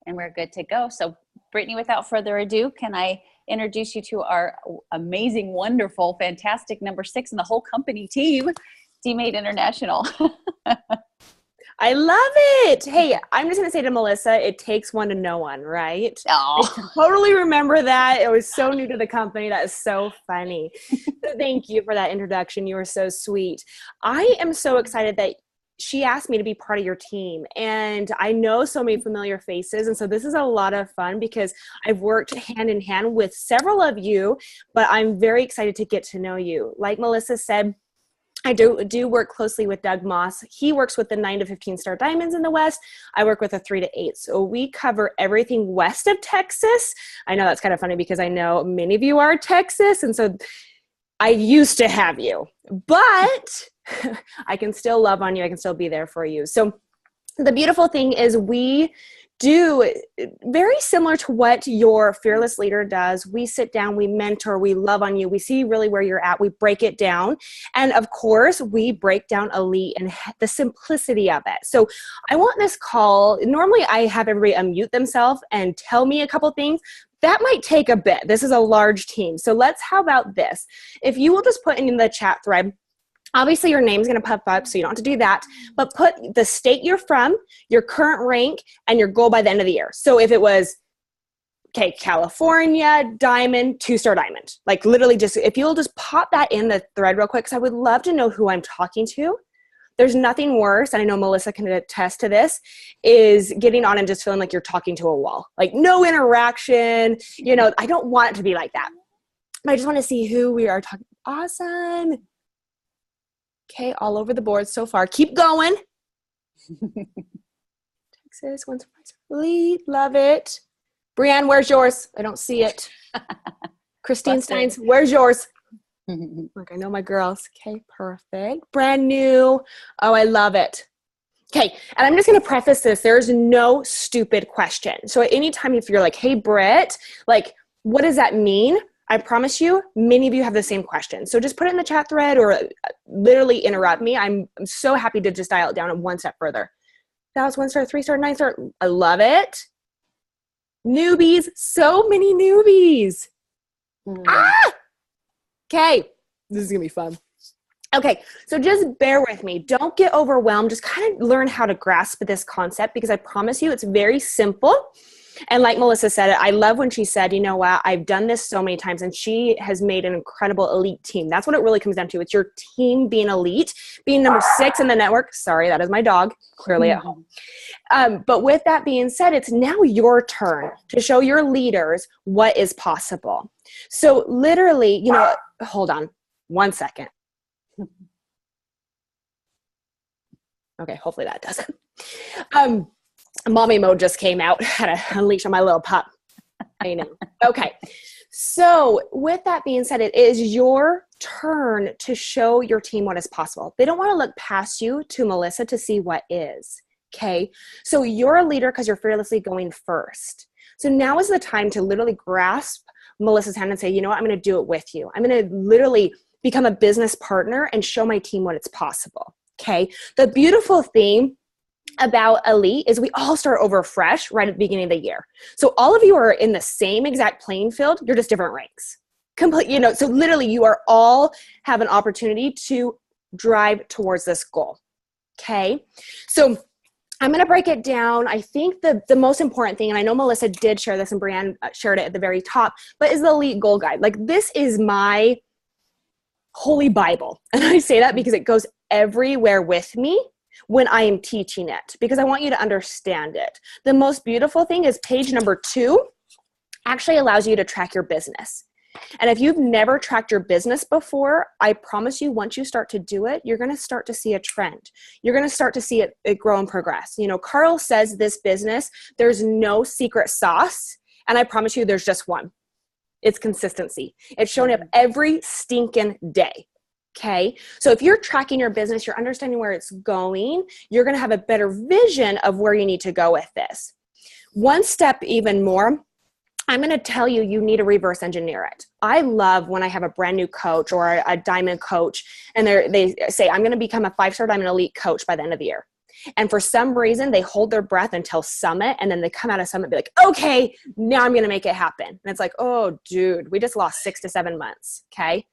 and we're good to go. So Brittany, without further ado, can I introduce you to our amazing, wonderful, fantastic number 6 in the whole company team, Teammate International. I love it. Hey, I'm just going to say to Melissa, it takes one to know one, right? Oh. I totally remember that. It was so new to the company. That is so funny. So thank you for that introduction. You were so sweet. I am so excited that she asked me to be part of your team, and I know so many familiar faces. And so this is a lot of fun because I've worked hand in hand with several of you, but I'm very excited to get to know you. Like Melissa said, I do work closely with Doug Moss. He works with the 9 to 15 star diamonds in the West. I work with a 3 to 8. So we cover everything west of Texas. I know that's kind of funny because I know many of you are Texas. And so I used to have you, but I can still love on you. I can still be there for you. So the beautiful thing is we do very similar to what your fearless leader does. We sit down, we mentor, we love on you. We see really where you're at. We break it down. And of course, we break down Elite and the simplicity of it. So I want this call. Normally I have everybody unmute themselves and tell me a couple things. That might take a bit. This is a large team. So how about this? If you will just put in the chat thread, obviously your name's going to pop up, so you don't have to do that, but put the state you're from, your current rank, and your goal by the end of the year. So if it was, California, diamond, 2-star diamond, like literally just, if you'll just pop that in the thread real quick, because I would love to know who I'm talking to. There's nothing worse, and I know Melissa can attest to this, is getting on and just feeling like you're talking to a wall. Like no interaction, I don't want it to be like that. But I just want to see who we are talking. Awesome. Okay, all over the board so far. Keep going. Texas, one surprise. Elite, love it. Brianne, where's yours? I don't see it. Christine Steins, where's yours? Look, I know my girls. Okay, perfect. Brand new. Oh, I love it. Okay, and I'm just going to preface this. There's no stupid question. So at any time if you're like, hey, Britt, like, what does that mean? I promise you, many of you have the same question. So just put it in the chat thread or literally interrupt me. I'm so happy to just dial it down one step further. That was 1-star, 3-star, 9-star. I love it. Newbies, so many newbies. Okay, this is going to be fun. Okay, so just bear with me. Don't get overwhelmed. Just kind of learn how to grasp this concept because I promise you it's very simple. And like Melissa said, I love when she said, you know what, I've done this so many times, and she has made an incredible elite team. That's what it really comes down to. It's your team being elite, being number 6 in the network. Sorry, that is my dog, clearly at home. But with that being said, it's now your turn to show your leaders what is possible. So literally, hold on 1 second. Okay, hopefully that doesn't. Mommy mode just came out. Had to unleash on my little pup. I know. Okay. So with that being said, it is your turn to show your team what is possible. They don't want to look past you to Melissa to see what is. Okay. So you're a leader because you're fearlessly going first. So now is the time to literally grasp Melissa's hand and say, you know what, I'm going to do it with you. I'm going to literally become a business partner and show my team what it's possible. Okay. The beautiful thing about Elite is we all start over fresh right at the beginning of the year. So all of you are in the same exact playing field. You're just different ranks. So literally you are all have an opportunity to drive towards this goal. Okay. So I'm going to break it down. I think the most important thing, and I know Melissa did share this and Brianne shared it at the very top, but is the Elite Goal Guide. Like this is my holy Bible. And I say that because it goes everywhere with me when I am teaching it, because I want you to understand it. The most beautiful thing is page number 2 actually allows you to track your business. And if you've never tracked your business before, I promise you, once you start to do it, you're going to start to see a trend. You're going to start to see it grow and progress. Carl says this business, there's no secret sauce. And I promise you, there's just one. It's consistency. It's showing up every stinking day. Okay. So if you're tracking your business, you're understanding where it's going, you're going to have a better vision of where you need to go with this. One step even more, I'm going to tell you, you need to reverse engineer it. I love when I have a brand new coach or a diamond coach and they say, I'm going to become a 5-star diamond elite coach by the end of the year. And for some reason, they hold their breath until summit, and then they come out of summit and be like, okay, now I'm going to make it happen. And it's like, oh, dude, we just lost 6 to 7 months. Okay.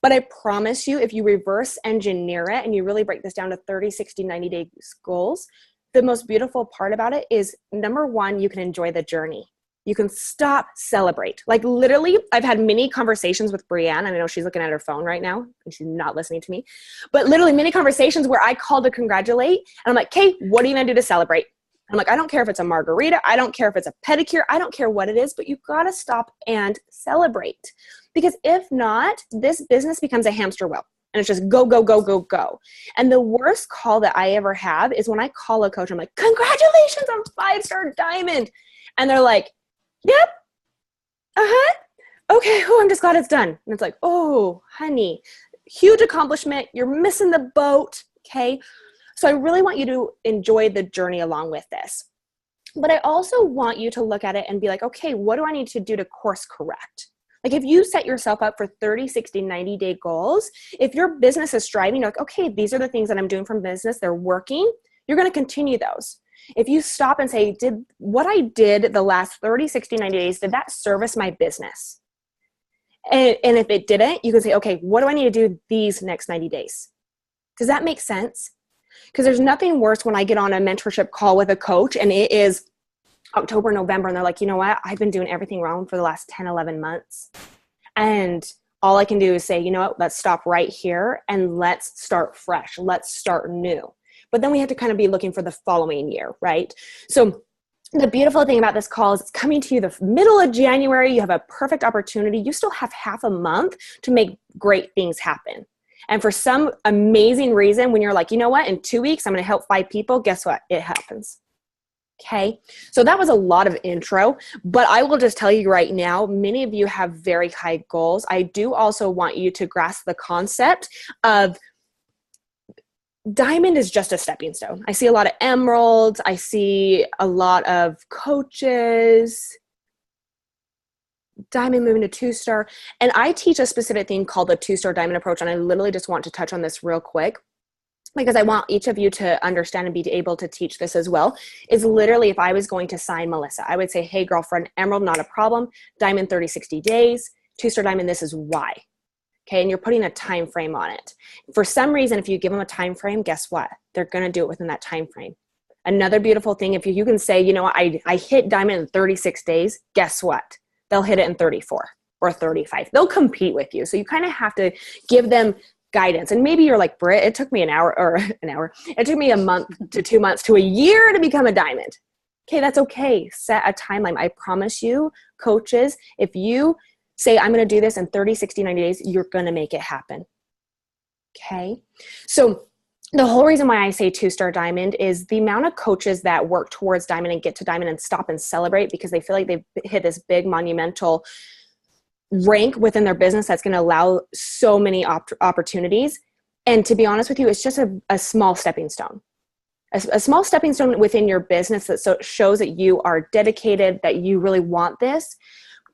But I promise you, if you reverse engineer it and you really break this down to 30, 60, 90 days goals, the most beautiful part about it is, number one, you can enjoy the journey. You can stop, celebrate. Like literally, I've had many conversations with Brianne. I know she's looking at her phone right now and she's not listening to me, but literally many conversations where I call to congratulate and I'm like, Kate, what are you going to do to celebrate? I'm like, I don't care if it's a margarita. I don't care if it's a pedicure. I don't care what it is, but you've got to stop and celebrate, because if not, this business becomes a hamster wheel. And it's just go, go, go, go, go. And the worst call that I ever have is when I call a coach, I'm like, congratulations on 5-star diamond. And they're like, yep. Uh-huh. Okay. Oh, I'm just glad it's done. And it's like, oh, honey, huge accomplishment. You're missing the boat. Okay. So I really want you to enjoy the journey along with this. But I also want you to look at it and be like, okay, what do I need to do to course correct? Like if you set yourself up for 30, 60, 90-day goals, if your business is striving, you're like, okay, these are the things that I'm doing from business, they're working, you're going to continue those. If you stop and say, did what I did the last 30, 60, 90 days, did that service my business? And if it didn't, you can say, okay, what do I need to do these next 90 days? Does that make sense? Because there's nothing worse when I get on a mentorship call with a coach and it is October, November, and they're like, you know what? I've been doing everything wrong for the last 10, 11 months. And all I can do is say, you know what? Let's stop right here and let's start fresh. Let's start new. But then we have to kind of be looking for the following year, right? So the beautiful thing about this call is it's coming to you the middle of January. You have a perfect opportunity. You still have half a month to make great things happen. And for some amazing reason, when you're like, you know what? In 2 weeks, I'm going to help 5 people. Guess what? It happens. Okay. So that was a lot of intro, but I will just tell you right now, many of you have very high goals. I do also want you to grasp the concept of diamond is just a stepping stone. I see a lot of emeralds. I see a lot of coaches, diamond moving to 2-star. And I teach a specific thing called the 2-star diamond approach. And I literally just want to touch on this real quick, because I want each of you to understand and be able to teach this as well, is literally if I was going to sign Melissa, I would say, hey, girlfriend, emerald, not a problem. Diamond, 30, 60 days. 2-star diamond, this is why. Okay, and you're putting a time frame on it. For some reason, if you give them a time frame, guess what? They're going to do it within that time frame. Another beautiful thing, if you can say, you know what, I hit diamond in 36 days, guess what? They'll hit it in 34 or 35. They'll compete with you. So you kind of have to give them guidance. And maybe you're like, Britt, it took me an hour. It took me a month to 2 months to a year to become a diamond. Okay, that's okay. Set a timeline. I promise you, coaches, if you say, I'm going to do this in 30, 60, 90 days, you're going to make it happen. Okay. So the whole reason why I say 2-star diamond is the amount of coaches that work towards diamond and get to diamond and stop and celebrate because they feel like they've hit this big monumental rank within their business that's going to allow so many opportunities. And to be honest with you, it's just a small stepping stone. A small stepping stone within your business that shows that you are dedicated, that you really want this.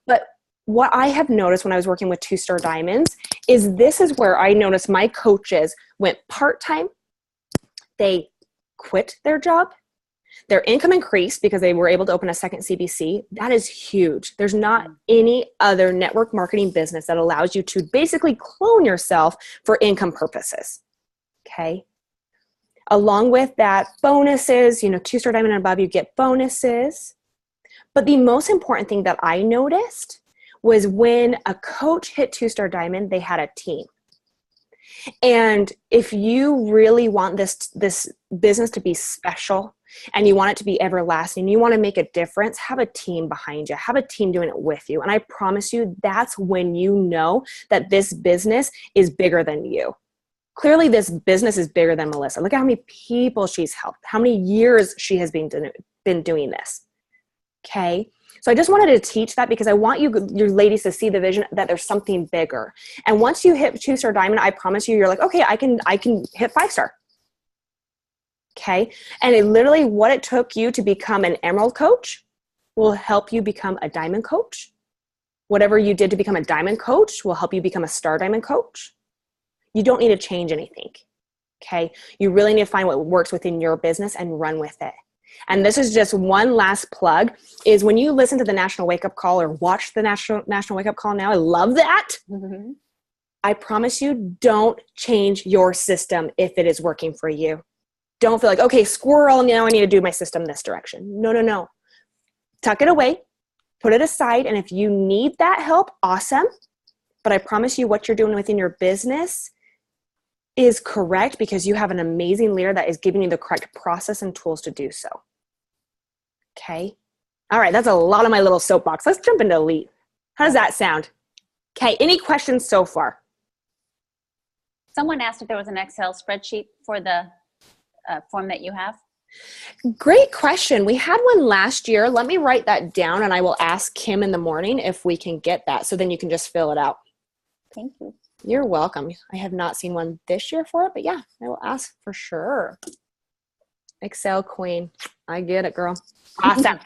But what I have noticed when I was working with 2-star diamonds is this is where I noticed my coaches went part-time. They quit their job. Their income increased because they were able to open a second CBC. That is huge. There's not any other network marketing business that allows you to basically clone yourself for income purposes. Okay. Along with that, bonuses, 2-star diamond and above, you get bonuses. But the most important thing that I noticed was when a coach hit 2-star diamond, they had a team. And if you really want this business to be special and you want it to be everlasting, you want to make a difference, have a team behind you, have a team doing it with you. And I promise you, that's when you know that this business is bigger than you. Clearly, this business is bigger than Melissa. Look at how many people she's helped, how many years she has been doing this. Okay. So I just wanted to teach that because I want your ladies to see the vision that there's something bigger. And once you hit 2-star diamond, I promise you, you're like, okay, I can hit 5-star. Okay. And it literally, what it took you to become an emerald coach will help you become a diamond coach. Whatever you did to become a diamond coach will help you become a star diamond coach. You don't need to change anything. Okay. You really need to find what works within your business and run with it. And this is just one last plug, is when you listen to the National Wake Up Call or watch the National Wake Up Call now, I love that. Mm-hmm. I promise you, don't change your system if it is working for you. Don't feel like, okay, squirrel, now I need to do my system this direction. No. Tuck it away, put it aside. And if you need that help, awesome. But I promise you what you're doing within your business is correct because you have an amazing leader that is giving you the correct process and tools to do so. Okay. All right. That's a lot of my little soapbox. Let's jump into Elite. How does that sound? Okay. Any questions so far? Someone asked if there was an Excel spreadsheet for the form that you have. Great question. We had one last year. Let me write that down and I will ask Kim in the morning if we can get that. So then you can just fill it out. Thank you. You're welcome. I have not seen one this year for it, but yeah, I will ask for sure. Excel queen. I get it, girl. Awesome.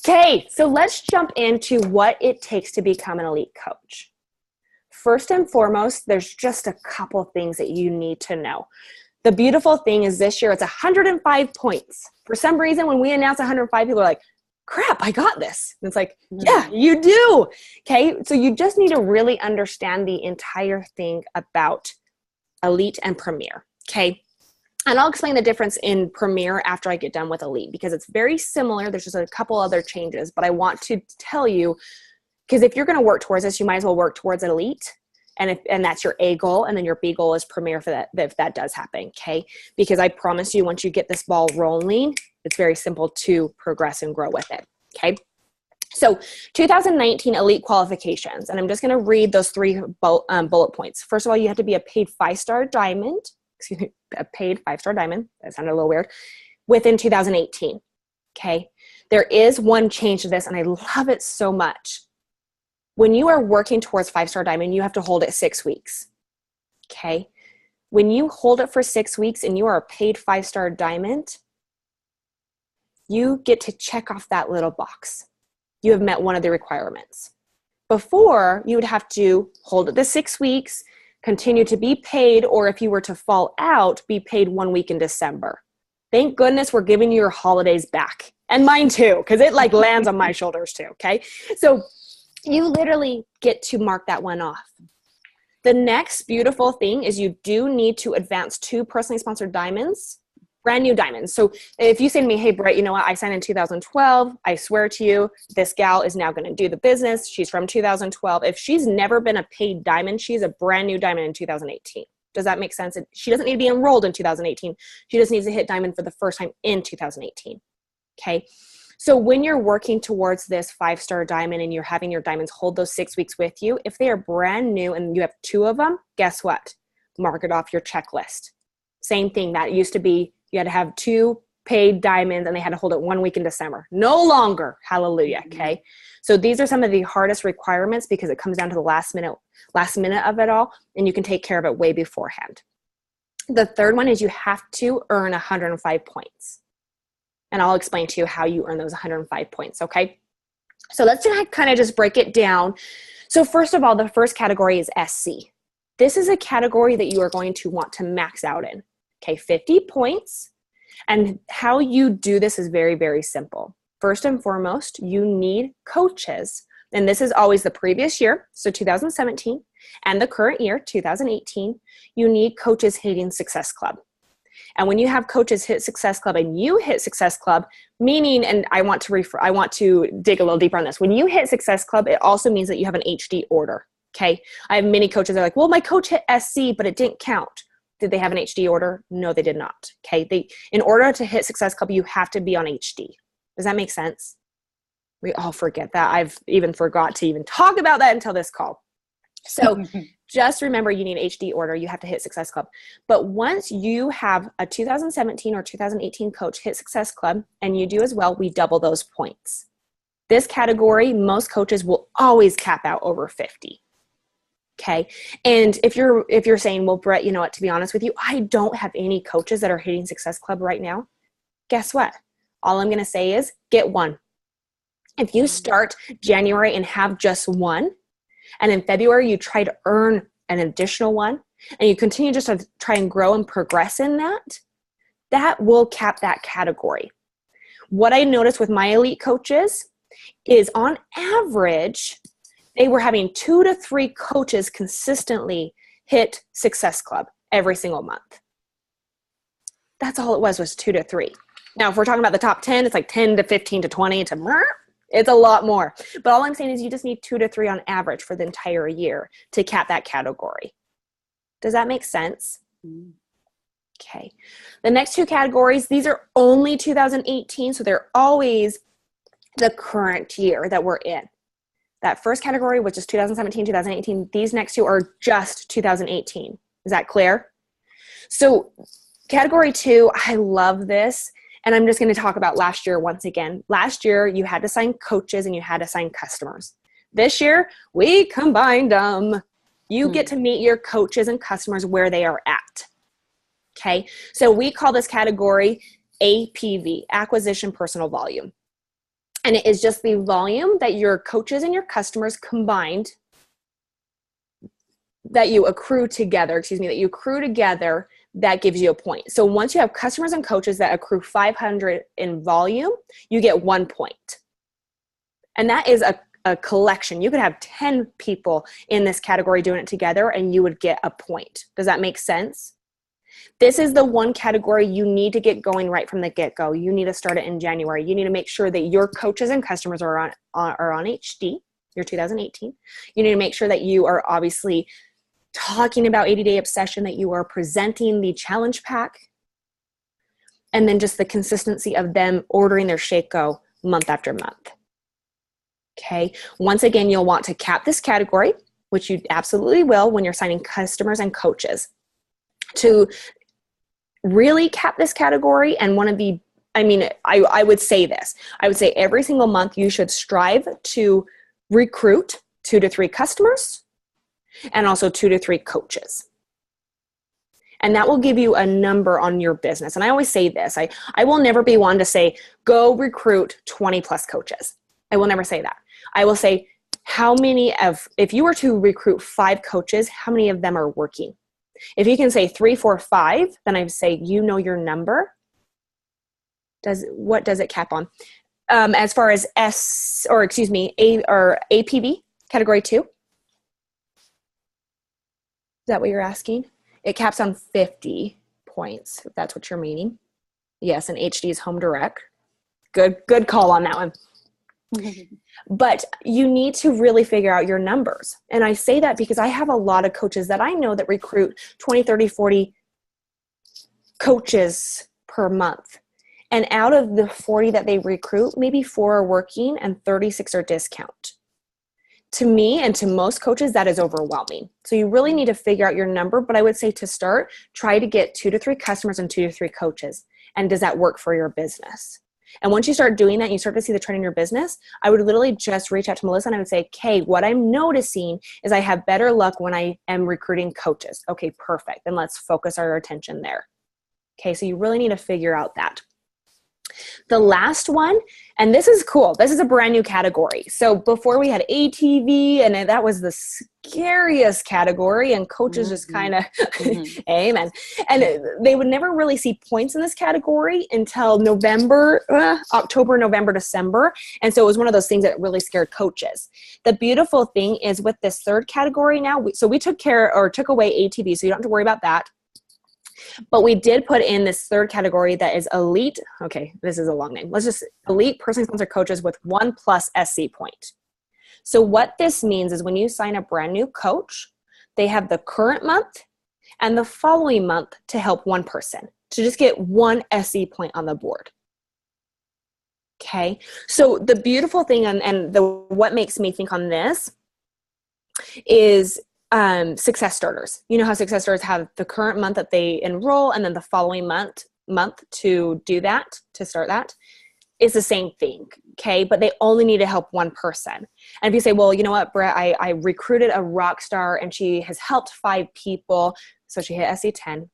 Okay, so let's jump into what it takes to become an elite coach. First and foremost, there's just a couple things that you need to know. The beautiful thing is this year it's 105 points. For some reason, when we announce 105, people are like, crap, I got this. And it's like, yeah, you do. Okay. So you just need to really understand the entire thing about Elite and Premier. Okay. And I'll explain the difference in Premier after I get done with Elite because it's very similar. There's just a couple other changes, but I want to tell you, because if you're going to work towards this, you might as well work towards an Elite. And that's your A goal. And then your B goal is Premier for that, if that does happen. Okay. Because I promise you, once you get this ball rolling, it's very simple to progress and grow with it. Okay. So 2019 Elite qualifications. And I'm just going to read those three bullet points. First of all, you have to be a paid 5-star diamond. Excuse me, a paid 5-star diamond. That sounded a little weird. Within 2018. Okay. There is one change to this, and I love it so much. When you are working towards 5-star diamond, you have to hold it 6 weeks. Okay. When you hold it for 6 weeks and you are a paid 5-star diamond, you get to check off that little box. You have met one of the requirements. Before, you would have to hold it the 6 weeks, continue to be paid, or if you were to fall out, be paid 1 week in December. Thank goodness we're giving you your holidays back. And mine too, because it like lands on my shoulders too, okay? So you literally get to mark that one off. The next beautiful thing is you do need to advance 2 personally sponsored diamonds, brand new diamonds. So if you say to me, hey, Brett, you know what? I signed in 2012. I swear to you, this gal is now going to do the business. She's from 2012. If she's never been a paid diamond, she's a brand new diamond in 2018. Does that make sense? She doesn't need to be enrolled in 2018. She just needs to hit diamond for the first time in 2018. Okay. So when you're working towards this 5-star diamond and you're having your diamonds hold those 6 weeks with you, if they are brand new and you have 2 of them, guess what? Mark it off your checklist. Same thing. That used to be, you had to have 2 paid diamonds and they had to hold it 1 week in December. No longer. Hallelujah. Okay. So these are some of the hardest requirements because it comes down to the last minute of it all, and you can take care of it way beforehand. The third one is you have to earn 105 points. And I'll explain to you how you earn those 105 points, okay? So let's kind of just break it down. So first of all, the first category is SC. This is a category that you are going to want to max out in, okay? 50 points. And how you do this is very, very simple. First and foremost, you need coaches. And this is always the previous year, so 2017, and the current year, 2018, you need coaches hitting Success Club. And when you have coaches hit Success Club and you hit Success Club, meaning, and I want to dig a little deeper on this. When you hit Success Club, it also means that you have an HD order. Okay. I have many coaches that are like, well, my coach hit SC, but it didn't count. Did they have an HD order? No, they did not. Okay. In order to hit Success Club, you have to be on HD. Does that make sense? We all forget that. I've even forgot to even talk about that until this call. So just remember, you need HD order. You have to hit Success Club. But once you have a 2017 or 2018 coach hit Success Club, and you do as well, we double those points. This category, most coaches will always cap out over 50. Okay. And if you're saying, well, Brett, you know what, to be honest with you, I don't have any coaches that are hitting Success Club right now. Guess what? All I'm going to say is get one. If you start January and have just one, and in February, you try to earn an additional one, and you continue just to try and grow and progress in that, that will cap that category. What I noticed with my elite coaches is on average, they were having 2 to 3 coaches consistently hit Success Club every single month. That's all it was 2 to 3. Now, if we're talking about the top 10, it's like 10 to 15 to 20 to it's a lot more. But all I'm saying is you just need 2 to 3 on average for the entire year to cap that category. Does that make sense? Okay. The next 2 categories, these are only 2018, so they're always the current year that we're in. That first category, which is 2017, 2018, these next 2 are just 2018. Is that clear? So category 2, I love this. And I'm just going to talk about last year once again. Last year, you had to sign coaches and you had to sign customers. This year, we combined them. You get to meet your coaches and customers where they are at. Okay, so we call this category APV, Acquisition Personal Volume. And it is just the volume that your coaches and your customers combined that you accrue together, that gives you a point. So once you have customers and coaches that accrue 500 in volume, you get 1 point. And that is a collection. You could have 10 people in this category doing it together and you would get a point. Does that make sense? This is the one category you need to get going right from the get-go. You need to start it in January. You need to make sure that your coaches and customers are on HD, your 2018. You need to make sure that you are obviously talking about 80-day obsession, that you are presenting the challenge pack, and then just the consistency of them ordering their Shake Go month after month. Okay. Once again, you'll want to cap this category, which you absolutely will when you're signing customers and coaches. To really cap this category, and I would say this. I would say every single month you should strive to recruit 2 to 3 customers and also 2 to 3 coaches. And that will give you a number on your business. And I always say this, I will never be one to say, go recruit 20 plus coaches. I will never say that. I will say, if you were to recruit 5 coaches, how many of them are working? If you can say 3, 4, 5, then I would say, you know your number. What does it cap on? As far as APV, category 2. Is that what you're asking? It caps on 50 points, if that's what you're meaning. Yes, and HD is home direct. Good call on that one. But you need to really figure out your numbers. And I say that because I have a lot of coaches that I know that recruit 20, 30, 40 coaches per month. And out of the 40 that they recruit, maybe 4 are working and 36 are discount. To me and to most coaches, that is overwhelming. So you really need to figure out your number. But I would say to start, try to get 2 to 3 customers and 2 to 3 coaches. And does that work for your business? And once you start doing that and you start to see the trend in your business, I would literally just reach out to Melissa and I would say, okay, what I'm noticing is I have better luck when I am recruiting coaches. Okay, perfect. Then let's focus our attention there. Okay, so you really need to figure out that. The last one, and this is cool. This is a brand new category. So before we had ATV, and that was the scariest category, and coaches just kind of, amen. And they would never really see points in this category until October, November, December. And so it was one of those things that really scared coaches. The beautiful thing is with this third category now, we took away ATV, so you don't have to worry about that. But we did put in this third category that is elite. Okay, this is a long name. Elite personally sponsored coaches with 1+ SC point. So what this means is when you sign a brand new coach, they have the current month and the following month to help one person to just get 1 SC point on the board. Okay, so the beautiful thing and what makes me think on this is success starters. You know how success starters have the current month that they enroll and then the following month to do that, to start that. It's the same thing, okay? But they only need to help one person. And if you say, well, you know what, Brett, I recruited a rock star and she has helped 5 people, so she hit SC 10.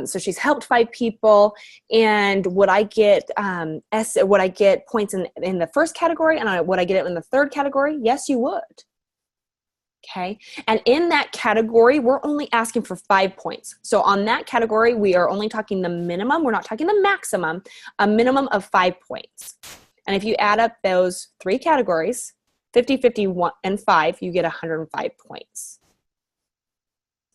So she's helped 5 people, and would I get points in the first category, and would I get it in the third category? Yes, you would. Okay. And in that category, we're only asking for 5 points. So on that category, we are only talking the minimum. We're not talking the maximum, a minimum of 5 points. And if you add up those 3 categories, 50, 51, and 5, you get 105 points.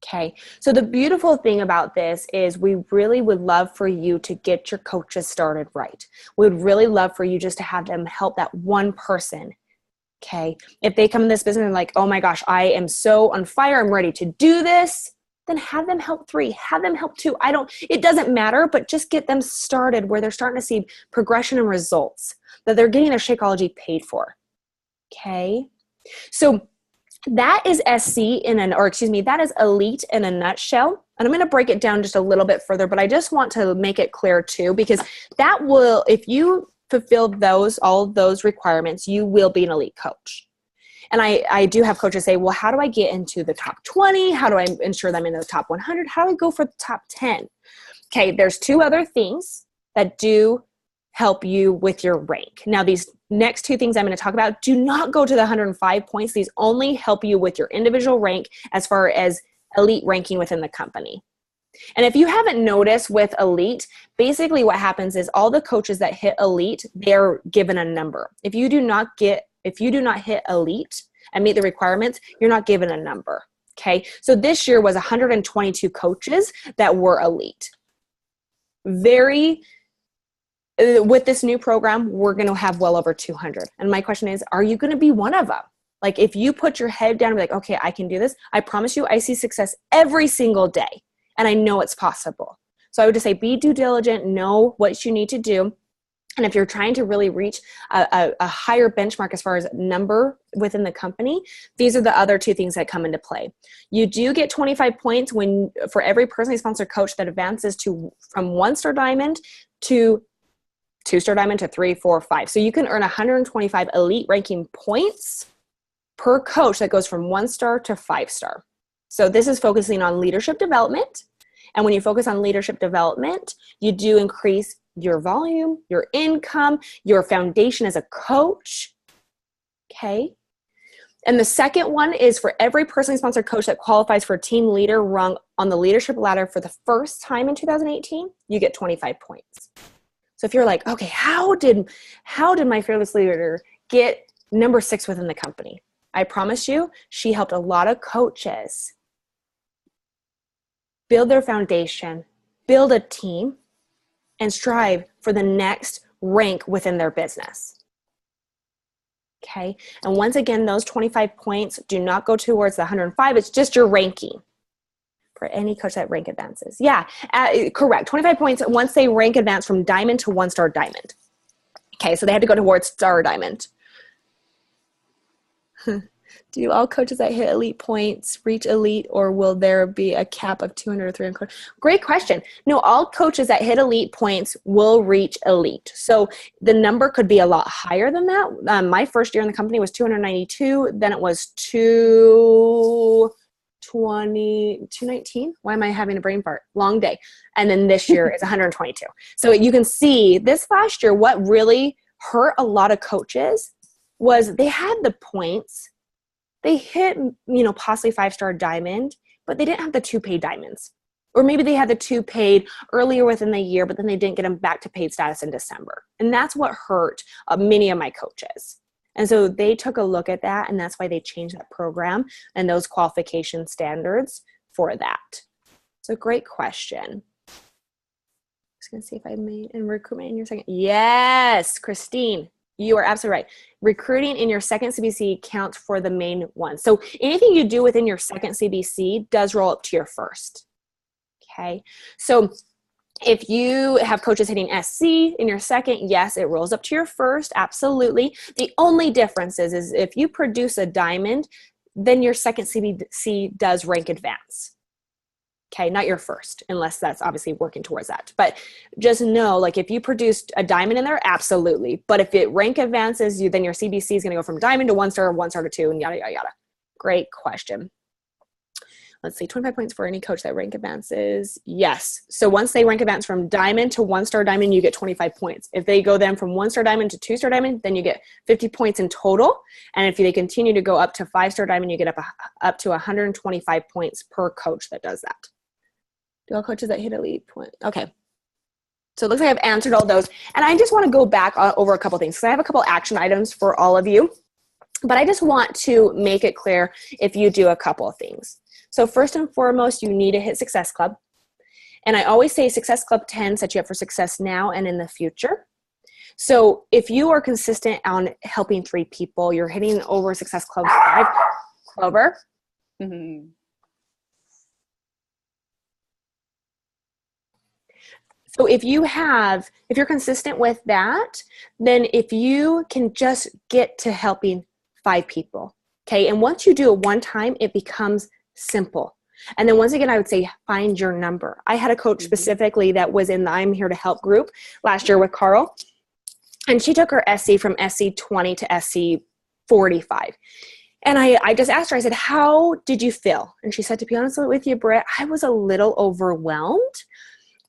Okay. So the beautiful thing about this is we really would love for you to get your coaches started right. We would really love for you just to have them help that one person. Okay. If they come in this business and like, oh my gosh, I am so on fire, I'm ready to do this, then have them help 3, have them help 2. It doesn't matter, but just get them started where they're starting to see progression and results, that they're getting their Shakeology paid for. Okay. So that is that is Elite in a nutshell. And I'm going to break it down just a little bit further, but I just want to make it clear too, because that will, if you fulfill all of those requirements, you will be an elite coach. And I do have coaches say, well, how do I get into the top 20? How do I ensure that I'm in the top 100? How do I go for the top 10? Okay, there's 2 other things that do help you with your rank. Now, these next 2 things I'm going to talk about do not go to the 105 points. These only help you with your individual rank as far as elite ranking within the company. And if you haven't noticed with elite, basically what happens is all the coaches that hit elite, they're given a number. If you do not hit elite and meet the requirements, you're not given a number. Okay. So this year was 122 coaches that were elite. With this new program, we're going to have well over 200. And my question is, are you going to be one of them? Like if you put your head down and be like, okay, I can do this. I promise you, I see success every single day. And I know it's possible. So I would just say be due diligent, know what you need to do. And if you're trying to really reach a higher benchmark as far as number within the company, these are the other 2 things that come into play. You do get 25 points for every personally sponsored coach that advances from 1-star diamond to 2-star diamond to 3, 4, 5. So you can earn 125 elite ranking points per coach that goes from 1-star to 5-star. So this is focusing on leadership development. And when you focus on leadership development, you do increase your volume, your income, your foundation as a coach. Okay. And the second one is for every personally sponsored coach that qualifies for team leader rung on the leadership ladder for the first time in 2018, you get 25 points. So if you're like, okay, how did my fearless leader get number 6 within the company? I promise you, she helped a lot of coaches build their foundation, build a team, and strive for the next rank within their business. Okay. And once again, those 25 points do not go towards the 105. It's just your ranking for any coach that rank advances. Yeah, correct. 25 points once they rank advance from diamond to 1-star diamond. Okay. So they had to go towards star diamond. Do all coaches that hit elite points reach elite, or will there be a cap of 200 or 300? Great question. No, all coaches that hit elite points will reach elite. So the number could be a lot higher than that. My first year in the company was 292. Then it was 219. Why am I having a brain fart? Long day. And then this year is 122. So you can see this last year, what really hurt a lot of coaches was they had the points. They hit, possibly 5-star diamond, but they didn't have the 2 paid diamonds. Or maybe they had the 2 paid earlier within the year, but then they didn't get them back to paid status in December. And that's what hurt many of my coaches. And so they took a look at that, and that's why they changed that program and those qualification standards for that. So great question. Just going to see if I made in recruitment in your second. Yes, Christine. You are absolutely right. Recruiting in your second CBC counts for the main one. So anything you do within your second CBC does roll up to your first. Okay. So if you have coaches hitting SC in your second, yes, it rolls up to your first. Absolutely. The only difference is if you produce a diamond, then your second CBC does rank advance. Okay, not your first, unless that's obviously working towards that. But just know, like if you produced a diamond in there, absolutely. But if it rank advances, then your CBC is going to go from diamond to 1-star, 1-star to 2, and yada, yada, yada. Great question. let's see, 25 points for any coach that rank advances. Yes. So once they rank advance from diamond to 1-star diamond, you get 25 points. If they go then from 1-star diamond to 2-star diamond, then you get 50 points in total. And if they continue to go up to 5-star diamond, you get up to 125 points per coach that does that. Do all coaches that hit elite point? Okay. So it looks like I've answered all those. And I just want to go back over a couple things. So I have a couple action items for all of you. But I just want to make it clear if you do a couple of things. So first and foremost, you need to hit Success Club. And I always say Success Club 10 sets you up for success now and in the future. So if you are consistent on helping 3 people, you're hitting over Success Club 5. Clover. Mm-hmm. So if you're consistent with that, then if you can just get to helping 5 people, okay? And once you do it one time, it becomes simple. And then once again, I would say find your number. I had a coach specifically that was in the I'm Here to Help group last year with Carl, and she took her SC from SC 20 to SC 45. And I just asked her, I said, how did you feel? And she said, to be honest with you, Britt, I was a little overwhelmed.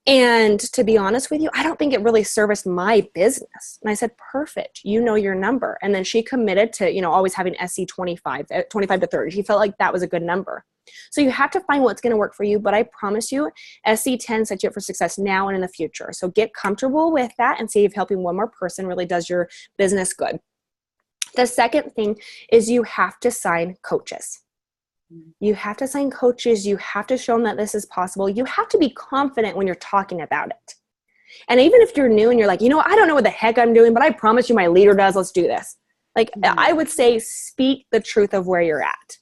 And to be honest with you, I don't think it really serviced my business. And I said, perfect. You know your number. And then she committed to, always having SC 25 to 30. She felt like that was a good number. So you have to find what's going to work for you. But I promise you, SC 10 sets you up for success now and in the future. So get comfortable with that and see if helping one more person really does your business good. The second thing is you have to sign coaches. You have to sign coaches. You have to show them that this is possible. You have to be confident when you're talking about it. And even if you're new and you're like, I don't know what the heck I'm doing, but I promise you my leader does. Let's do this. I would say speak the truth of where you're at.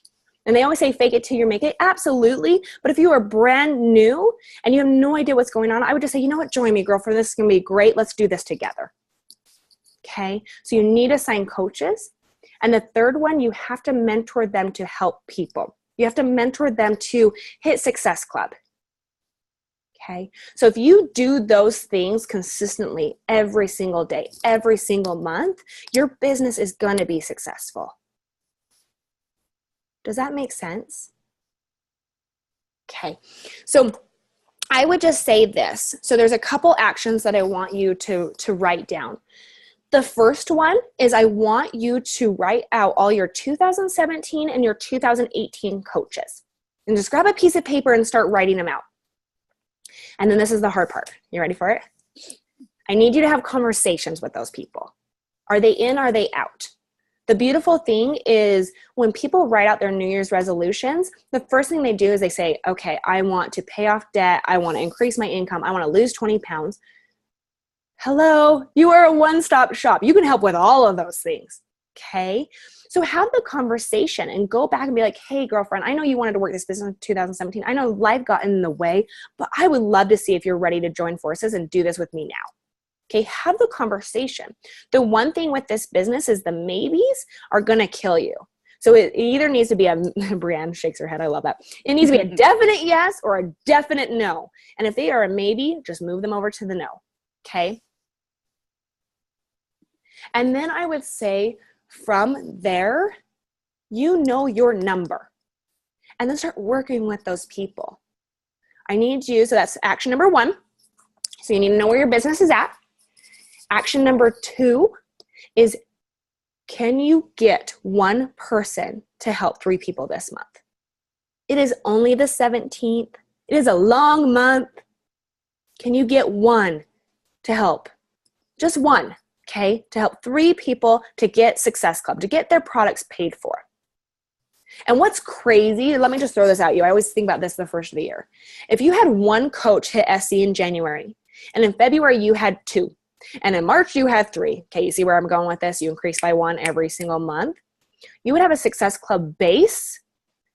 And they always say fake it till you make it. Absolutely. But if you are brand new and you have no idea what's going on, I would just say, you know what, join me, girlfriend. This is going to be great. Let's do this together. Okay. So you need to sign coaches. And the third one, you have to mentor them to help people. You have to mentor them to hit Success Club. Okay. So if you do those things consistently every single day, every single month, your business is going to be successful. Does that make sense? Okay. So I would just say this. So there's a couple actions that I want you to write down. The first one is I want you to write out all your 2017 and your 2018 coaches. And just grab a piece of paper and start writing them out. And then this is the hard part. You ready for it? I need you to have conversations with those people. Are they in? Are they out? The beautiful thing is when people write out their New Year's resolutions, the first thing they do is they say, okay, I want to pay off debt. I want to increase my income. I want to lose 20 pounds. Hello, you are a one-stop shop. You can help with all of those things, okay? So have the conversation and go back and be like, hey, girlfriend, I know you wanted to work this business in 2017. I know life got in the way, but I would love to see if you're ready to join forces and do this with me now. Okay, have the conversation. The one thing with this business is the maybes are going to kill you. So it either needs to be Brianne shakes her head. I love that. It needs to be a definite yes or a definite no. And if they are a maybe, just move them over to the no. Okay. And then I would say from there, you know your number. And then start working with those people. I need you, so that's action number 1. So you need to know where your business is at. Action number 2 is, can you get one person to help 3 people this month? It is only the 17th. It is a long month. Can you get one to help? Just one, okay? To help 3 people to get Success Club, to get their products paid for. And what's crazy, let me just throw this at you. I always think about this the first of the year. If you had one coach hit SC in January, and in February you had 2, and in March you had 3, okay, you see where I'm going with this? You increase by 1 every single month. You would have a Success Club base,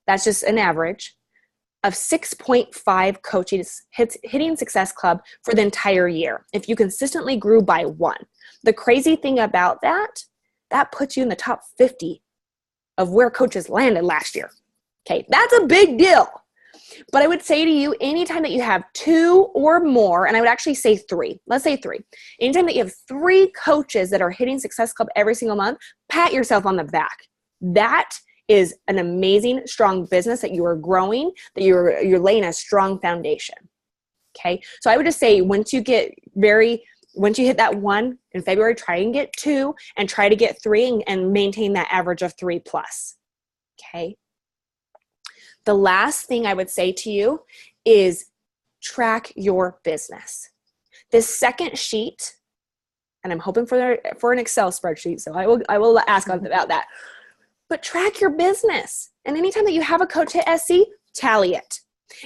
that's just an average, of 6.5 coaches hitting Success Club for the entire year if you consistently grew by 1. The crazy thing about that puts you in the top 50 of where coaches landed last year. Okay, that's a big deal. But I would say to you, anytime that you have 2 or more, and I would actually say 3, let's say 3. Anytime that you have 3 coaches that are hitting Success Club every single month, pat yourself on the back. That is an amazing, strong business that you are growing, that you're laying a strong foundation. Okay. So I would just say once you hit that 1 in February, try and get 2 and try to get 3 and maintain that average of 3+. Okay. The last thing I would say to you is track your business. This second sheet, and I'm hoping for an Excel spreadsheet, so I will ask about that. But track your business. And anytime that you have a coach at SC, tally it.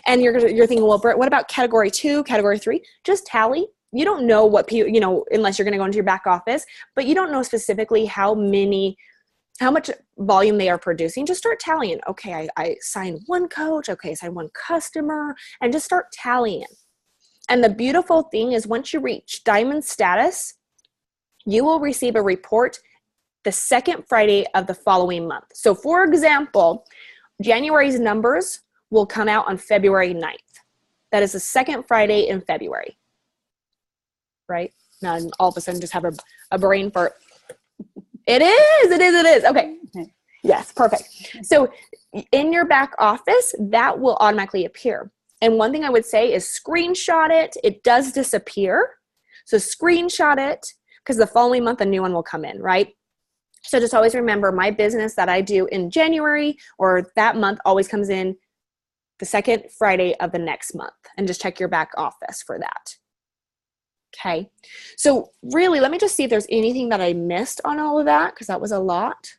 And you're thinking, well, Britt, what about category 2, category 3? Just tally. You don't know what people, unless you're going to go into your back office, but you don't know specifically how much volume they are producing. Just start tallying. Okay, I signed 1 coach. Okay, I signed 1 customer, and just start tallying. And the beautiful thing is once you reach diamond status, you will receive a report the second Friday of the following month. So for example, January's numbers will come out on February 9th. That is the second Friday in February, right? Now all of a sudden just have a brain fart. It is. Okay. Yes, perfect. So in your back office, that will automatically appear. And one thing I would say is screenshot it. It does disappear. So screenshot it because the following month, a new one will come in, right? So just always remember my business that I do in January or that month always comes in the second Friday of the next month. And just check your back office for that. Okay. So really, let me just see if there's anything that I missed on all of that because that was a lot.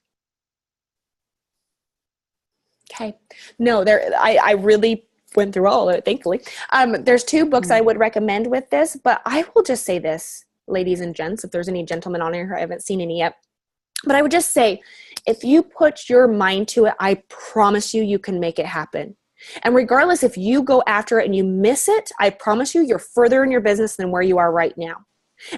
Okay. No, I really went through all of it, thankfully. There's 2 books I would recommend with this, but I will just say this, ladies and gents, if there's any gentlemen on here, I haven't seen any yet, but I would just say, if you put your mind to it, I promise you can make it happen. And regardless if you go after it and you miss it, I promise you're further in your business than where you are right now.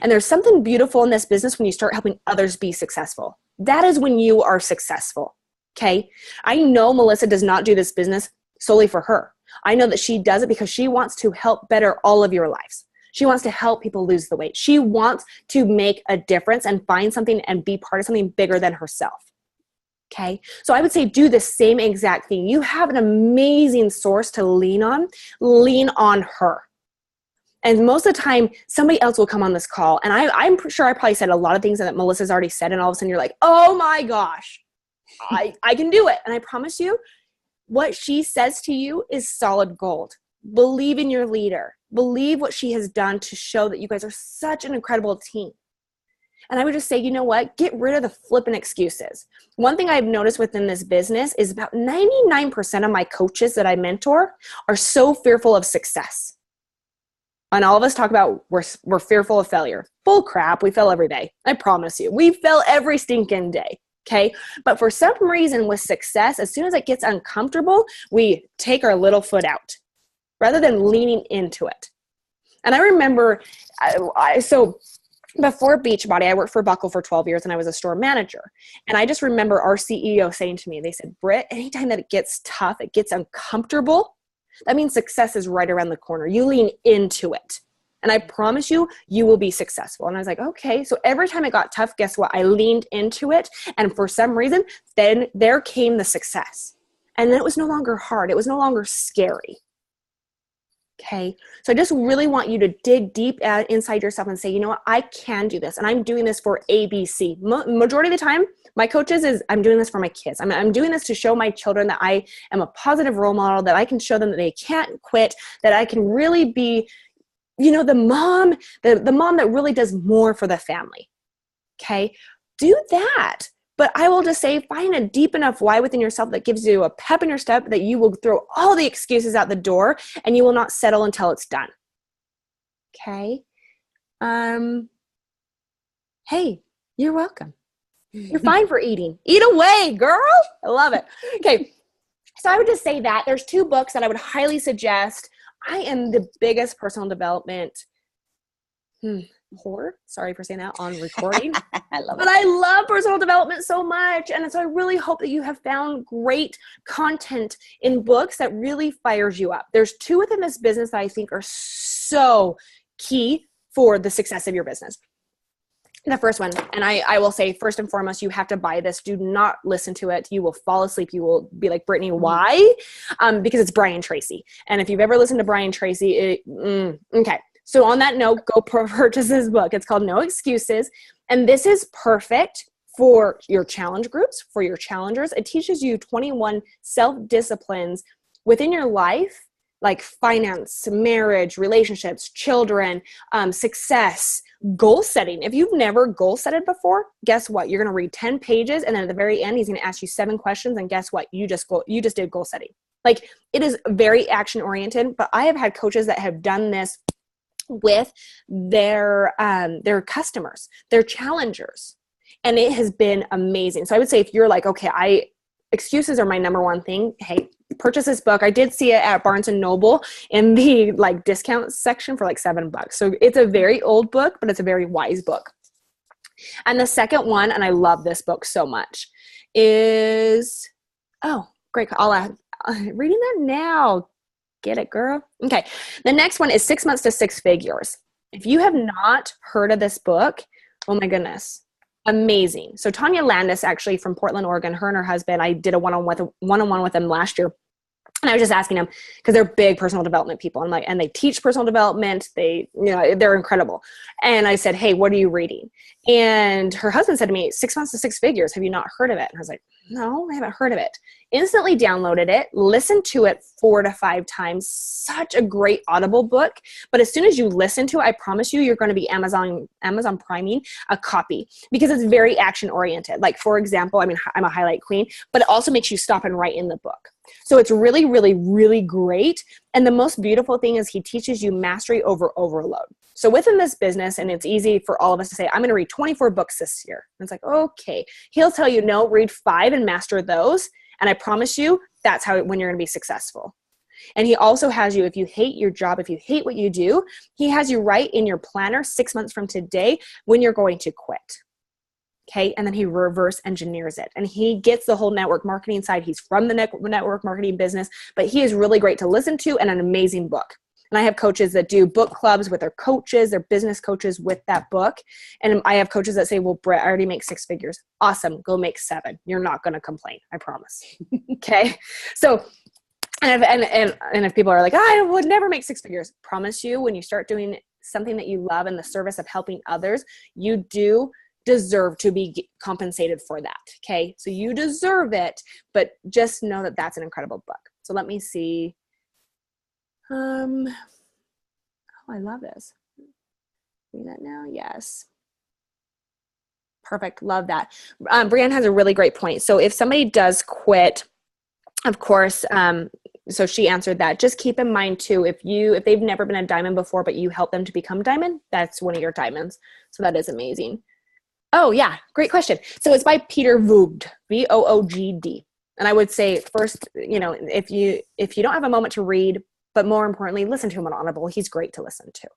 And there's something beautiful in this business when you start helping others be successful. That is when you are successful. Okay. I know Melissa does not do this business solely for her. I know that she does it because she wants to help better all of your lives. She wants to help people lose the weight. She wants to make a difference and find something and be part of something bigger than herself. Okay. So I would say do the same exact thing. You have an amazing source to lean on her. And most of the time, somebody else will come on this call. And I'm sure I probably said a lot of things that Melissa's already said. And all of a sudden you're like, oh my gosh, I can do it. And I promise you, what she says to you is solid gold. Believe in your leader. Believe what she has done to show that you guys are such an incredible team. And I would just say, you know what? Get rid of the flippant excuses. One thing I've noticed within this business is about 99% of my coaches that I mentor are so fearful of success. And all of us talk about we're fearful of failure. Bull crap. We fail every day. I promise you. We fail every stinking day. Okay. But for some reason with success, as soon as it gets uncomfortable, we take our little foot out rather than leaning into it. And I remember, so before Beachbody, I worked for Buckle for 12 years and I was a store manager. And I just remember our CEO saying to me, they said, Britt, anytime that it gets tough, it gets uncomfortable, that means success is right around the corner. You lean into it. And I promise you, you will be successful. And I was like, okay. So every time it got tough, guess what? I leaned into it. And for some reason, then there came the success. And then it was no longer hard. It was no longer scary. Okay. So I just really want you to dig deep inside yourself and say, you know what? I can do this. And I'm doing this for ABC. Majority of the time, my coaches is I'm doing this for my kids. I'm doing this to show my children that I am a positive role model, that I can show them that they can't quit, that I can really be, you know, the mom that really does more for the family. Okay. Do that. But I will just say, find a deep enough why within yourself that gives you a pep in your step that you will throw all the excuses out the door and you will not settle until it's done. Okay. Hey, you're welcome. You're fine for eating. Eat away, girl. I love it. Okay. So I would just say that there's 2 books that I would highly suggest. I am the biggest personal development whore. Sorry for saying that on recording. I love it. But I love personal development so much. And so I really hope that you have found great content in books that really fires you up. There's 2 within this business that I think are so key for the success of your business. The first one. And I will say, first and foremost, you have to buy this. Do not listen to it. You will fall asleep. You will be like, Brittany, why? Because it's Brian Tracy. And if you've ever listened to Brian Tracy, okay. So on that note, go purchase this book. It's called No Excuses. And this is perfect for your challenge groups, for your challengers. It teaches you 21 self-disciplines within your life, like finance, marriage, relationships, children, success, goal setting. If you've never goal setted before, guess what? You're going to read 10 pages, and then at the very end, he's going to ask you 7 questions, and guess what? You just did goal setting. Like, it is very action oriented, but I have had coaches that have done this with their customers, their challengers, and it has been amazing. So I would say, if you're like, okay, excuses are my number one thing, hey, purchase this book. I did see it at Barnes and Noble in the like discount section for like $7. So it's a very old book, but it's a very wise book. And the second one, and I love this book so much, is, oh, great. Reading that now. Get it, girl? Okay. The next one is 6 Months to Six Figures. If you have not heard of this book, oh my goodness. Amazing. So Tanya Landis, actually from Portland, Oregon, her and her husband, I did a one-on-one with them last year. And I was just asking them, because they're big personal development people. I'm like, and they teach personal development. They're incredible. And I said, hey, what are you reading? And her husband said to me, 6 Months to Six Figures. Have you not heard of it? And I was like, no, I haven't heard of it. Instantly downloaded it, listened to it 4 to 5 times. Such a great Audible book. But as soon as you listen to it, I promise you, you're going to be Amazon priming a copy, because it's very action oriented. Like, for example, I'm a highlight queen, but it also makes you stop and write in the book. So it's really, really, really great. And the most beautiful thing is he teaches you mastery over overload. So within this business, and it's easy for all of us to say, I'm going to read 24 books this year. And it's like, okay. He'll tell you, no, read 5 and master those. And I promise you, that's when you're going to be successful. And he also has you, if you hate your job, if you hate what you do, he has you write in your planner 6 months from today when you're going to quit. Okay. And then he reverse engineers it, and he gets the whole network marketing side. He's from the network marketing business, but he is really great to listen to, and an amazing book. And I have coaches that do book clubs with their coaches, their business coaches, with that book. And I have coaches that say, well, Brett, I already make 6 figures. Awesome. Go make 7. You're not going to complain. I promise. Okay. So, and if people are like, I would never make 6 figures, promise you, when you start doing something that you love in the service of helping others, you do deserve to be compensated for that. Okay. So you deserve it, but just know that that's an incredible book. So let me see. Oh, I love this. Read that now. Yes. Perfect. Love that. Brianne has a really great point. So if somebody does quit, of course, so she answered that. Just keep in mind too, if they've never been a diamond before, but you help them to become diamond, that's one of your diamonds. So that is amazing. Oh yeah. Great question. So it's by Peter Voogd, Voogd. And I would say first, if you don't have a moment to read, but more importantly, listen to him on Audible. He's great to listen to.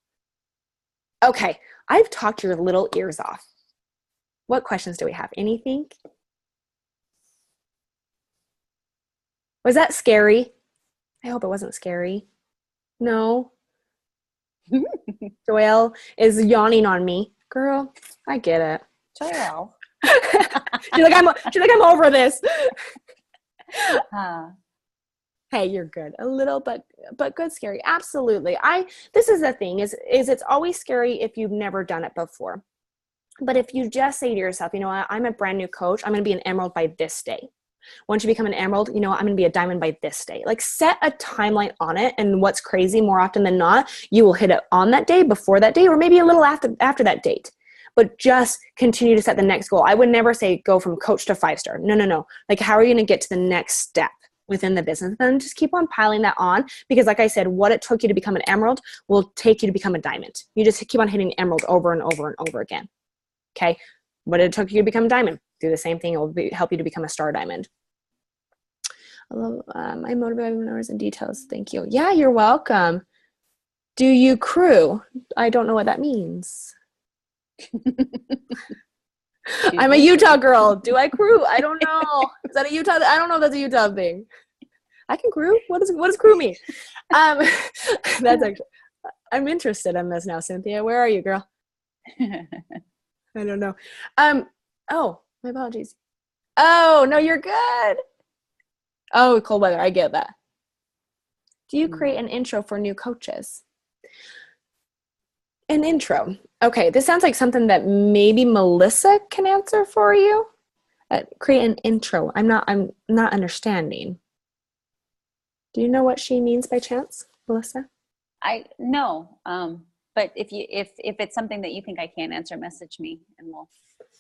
Okay. I've talked your little ears off. What questions do we have? Anything? Was that scary? I hope it wasn't scary. No. Joelle is yawning on me. Girl, I get it. Joelle. She's like, I'm over this. Hey, you're good. A little, but good, scary. Absolutely. This is the thing is it's always scary if you've never done it before. But if you just say to yourself, I'm a brand new coach. I'm going to be an emerald by this day. Once you become an emerald, I'm going to be a diamond by this day. Like, set a timeline on it. And what's crazy, more often than not, you will hit it on that day, before that day, or maybe a little after that date. But just continue to set the next goal. I would never say go from coach to 5-star. No. Like, how are you going to get to the next step within the business? Then just keep on piling that on, because like I said, what it took you to become an emerald will take you to become a diamond. You just keep on hitting emerald over and over and over again. Okay. What it took you to become a diamond? Do the same thing. It will help you to become a star diamond. I love my motivated numbers and details. Thank you. Yeah, you're welcome. Do you crew? I don't know what that means. I'm a Utah girl. Do I crew? I don't know. Is that a Utah? I don't know if that's a Utah thing. I can crew. What does crew mean? That's actually, I'm interested in this now, Cynthia. Where are you, girl? I don't know. Oh, my apologies. Oh, no, you're good. Oh, cold weather. I get that. Do you create an intro for new coaches? An intro. Okay, this sounds like something that maybe Melissa can answer for you. Create an intro. I'm not understanding. Do you know what she means by chance, Melissa? I no. But if it's something that you think I can't answer, message me and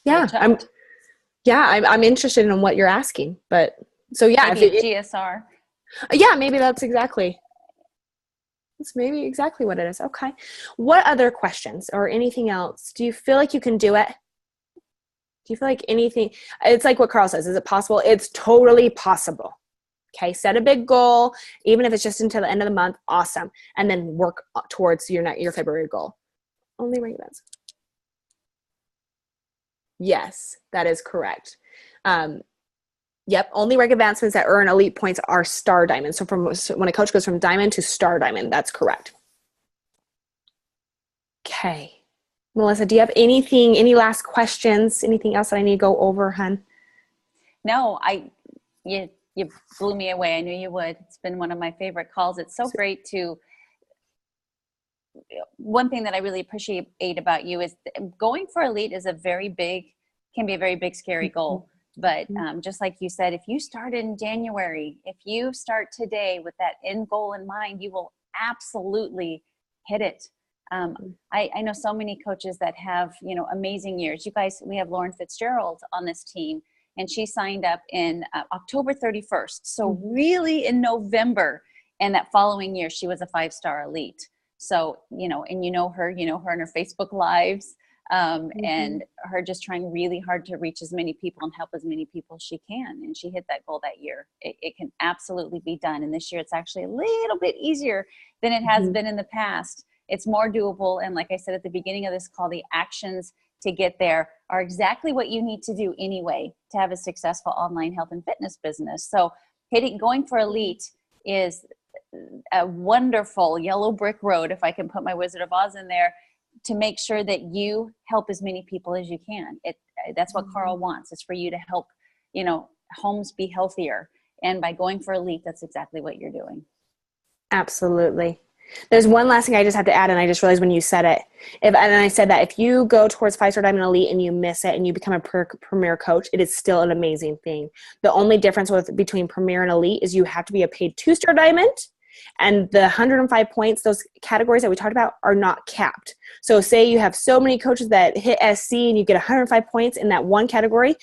I'm interested in what you're asking. But so yeah, maybe GSR. Yeah, maybe that's exactly what it is. Okay. What other questions or anything else? Do you feel like you can do it? Do you feel like anything? It's like what Carl says. Is it possible? It's totally possible. Okay. Set a big goal, even if it's just until the end of the month. Awesome. And then work towards your February goal. Only rank events. Yes, that is correct. Yep, only rank advancements that earn elite points are star diamond. So when a coach goes from diamond to star diamond, that's correct. Okay. Melissa, do you have any last questions? Anything else that I need to go over, hun? No, you blew me away. I knew you would. It's been one of my favorite calls. It's so great one thing that I really appreciate about you is going for elite can be a very big, scary goal. But just like you said, if you start in January, if you start today with that end goal in mind, you will absolutely hit it. I know so many coaches that have, amazing years. You guys, we have Lauren Fitzgerald on this team, and she signed up in October 31st. So really in November, and that following year, she was a 5-star elite. So, and you know her in her Facebook lives. And her just trying really hard to reach as many people and help as many people as she can. And she hit that goal that year. It can absolutely be done. And this year it's actually a little bit easier than it has been in the past. It's more doable. And like I said at the beginning of this call, the actions to get there are exactly what you need to do anyway to have a successful online health and fitness business. So going for elite is a wonderful yellow brick road, if I can put my Wizard of Oz in there, to make sure that you help as many people as you can. That's what Carl wants. It's for you to help, homes be healthier. And by going for elite, that's exactly what you're doing. Absolutely. There's one last thing I just have to add, and I just realized when you said it, and I said that if you go towards 5-star diamond elite and you miss it and you become a premier coach, it is still an amazing thing. The only difference between premier and elite is you have to be a paid 2-star diamond. And the 105 points, those categories that we talked about, are not capped. So say you have so many coaches that hit SC and you get 105 points in that one category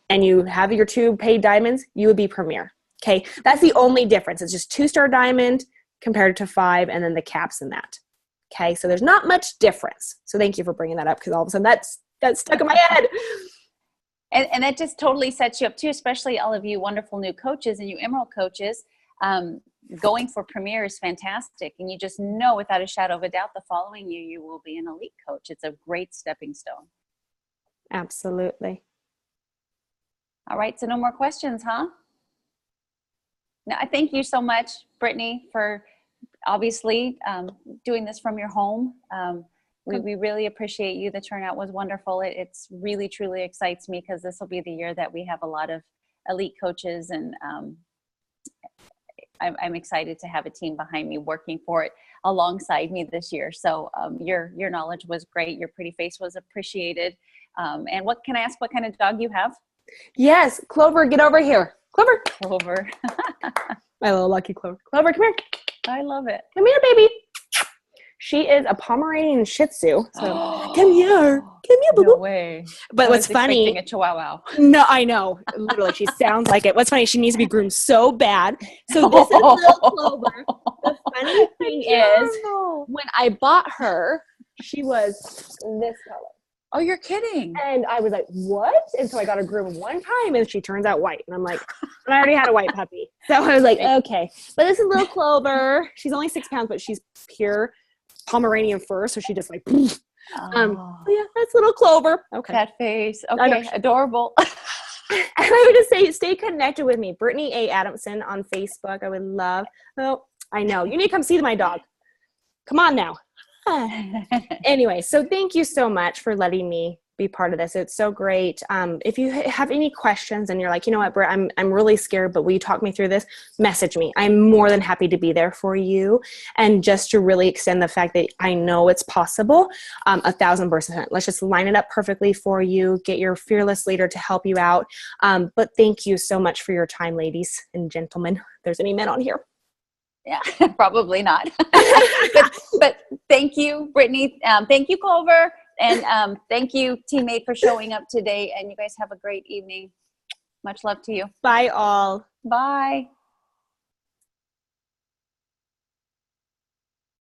and you have your 2 paid diamonds, you would be premier. Okay, that's the only difference. It's just 2-star diamond compared to 5 and then the caps in that. Okay, so there's not much difference. So thank you for bringing that up, because all of a sudden that's stuck in my head. And that just totally sets you up too, especially all of you wonderful new coaches and you Emerald coaches. Going for premier is fantastic. And you just know without a shadow of a doubt the following year you will be an elite coach. It's a great stepping stone. Absolutely. All right. So no more questions, huh? No, I thank you so much, Brittany, for obviously doing this from your home. We really appreciate you. The turnout was wonderful. It's really, truly excites me because this will be the year that we have a lot of elite coaches, and I'm excited to have a team behind me working for it alongside me this year. So your knowledge was great. Your pretty face was appreciated. And what can I ask what kind of dog you have? Yes. Clover, get over here. Clover. My little lucky Clover. Clover, come here. I love it. Come here, baby. She is a Pomeranian Shih Tzu. So come here, boo-boo. No way. But what's funny? A Chihuahua. No, I know. Literally, she sounds like it. What's funny? She needs to be groomed so bad. So this is little Clover. The funny thing is, when I bought her, she was this color. Oh, you're kidding. And I was like, what? And so I got her groomed one time, and she turns out white. And I'm like, and I already had a white puppy. So I was like, okay. But this is little Clover. She's only 6 pounds, but she's pure Pomeranian fur, so she just like yeah, that's little Clover. Okay, that face. Okay, adorable. And I would just say, stay connected with me, Brittany A. Adamson on Facebook. I would love. Oh, I know you need to come see my dog. Come on now. Anyway, so thank you so much for letting me be part of this. It's so great. If you have any questions and you're like, you know what, Britt, I'm really scared, but will you talk me through this? Message me. I'm more than happy to be there for you. And just to really extend the fact that I know it's possible, 1,000%. Let's just line it up perfectly for you. Get your fearless leader to help you out. But thank you so much for your time, ladies and gentlemen. If there's any men on here. Yeah, probably not. but thank you, Brittany. Thank you, Culver. And thank you, teammate, for showing up today. And you guys have a great evening. Much love to you. Bye all. Bye.